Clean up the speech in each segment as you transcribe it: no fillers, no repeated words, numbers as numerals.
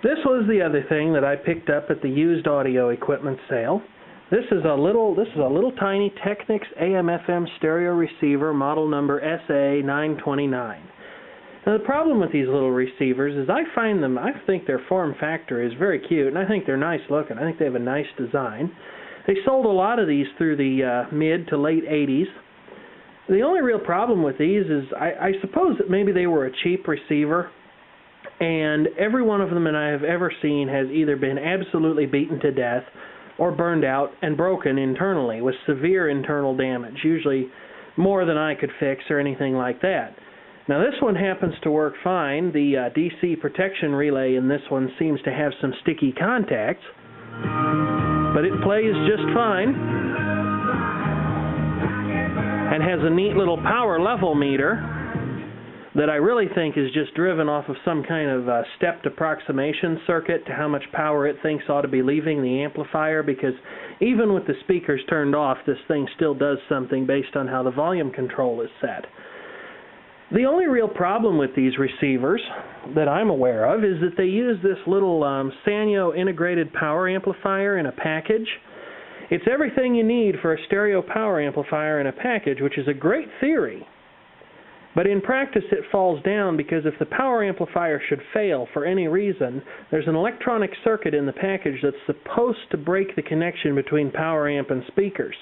This was the other thing that I picked up at the used audio equipment sale. This is a little tiny Technics AM/FM stereo receiver, model number SA-929. Now the problem with these little receivers is I think their form factor is very cute, and I think they're nice looking. I think they have a nice design. They sold a lot of these through the mid to late 80s. The only real problem with these is I suppose that maybe they were a cheap receiver, and every one of them that I have ever seen has either been absolutely beaten to death or burned out and broken internally with severe internal damage, usually more than I could fix or anything like that. Now this one happens to work fine. The DC protection relay in this one seems to have some sticky contacts, but it plays just fine and has a neat little power level meter that I really think is just driven off of some kind of stepped approximation circuit to how much power it thinks ought to be leaving the amplifier, because even with the speakers turned off, this thing still does something based on how the volume control is set. The only real problem with these receivers that I'm aware of is that they use this little Sanyo integrated power amplifier in a package. It's everything you need for a stereo power amplifier in a package, which is a great theory. But in practice it falls down because if the power amplifier should fail for any reason, there's an electronic circuit in the package that's supposed to break the connection between power amp and speakers.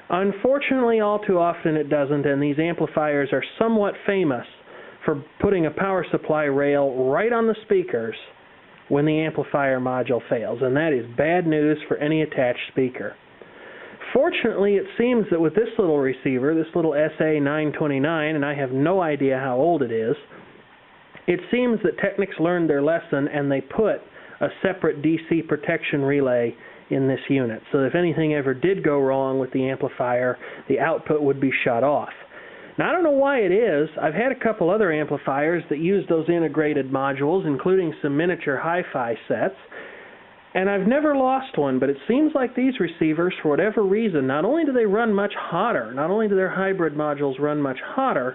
Unfortunately, all too often it doesn't, and these amplifiers are somewhat famous for putting a power supply rail right on the speakers when the amplifier module fails, and that is bad news for any attached speaker. Fortunately, it seems that with this little receiver, this little SA-929, and I have no idea how old it is, it seems that Technics learned their lesson and they put a separate DC protection relay in this unit. So if anything ever did go wrong with the amplifier, the output would be shut off. Now, I don't know why it is. I've had a couple other amplifiers that use those integrated modules, including some miniature hi-fi sets, and I've never lost one, but it seems like these receivers, for whatever reason, not only do they run much hotter, not only do their hybrid modules run much hotter,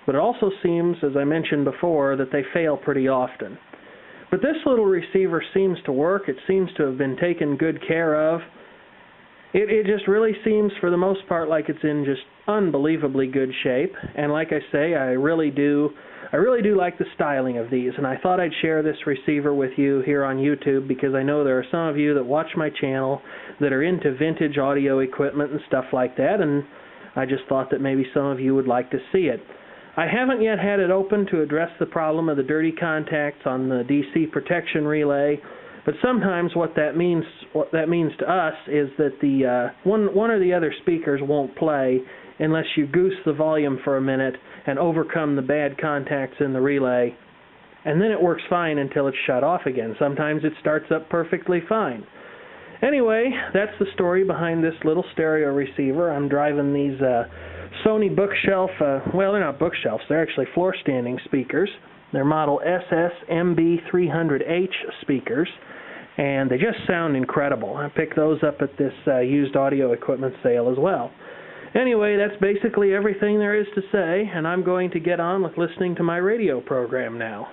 but it also seems, as I mentioned before, that they fail pretty often. But this little receiver seems to work. It seems to have been taken good care of. It just really seems, for the most part, like it's in just unbelievably good shape. And like I say, I really do like the styling of these. And I thought I'd share this receiver with you here on YouTube because I know there are some of you that watch my channel that are into vintage audio equipment and stuff like that. And I just thought that maybe some of you would like to see it. I haven't yet had it open to address the problem of the dirty contacts on the DC protection relay. But sometimes what that means to us is that the one or the other speakers won't play unless you goose the volume for a minute and overcome the bad contacts in the relay, and then it works fine until it's shut off again. Sometimes it starts up perfectly fine. Anyway, that's the story behind this little stereo receiver. I'm driving these Sony bookshelf, well, they're not bookshelves, they're actually floor-standing speakers. They're model SSMB300H speakers, and they just sound incredible. I picked those up at this used audio equipment sale as well. Anyway, that's basically everything there is to say, and I'm going to get on with listening to my radio program now.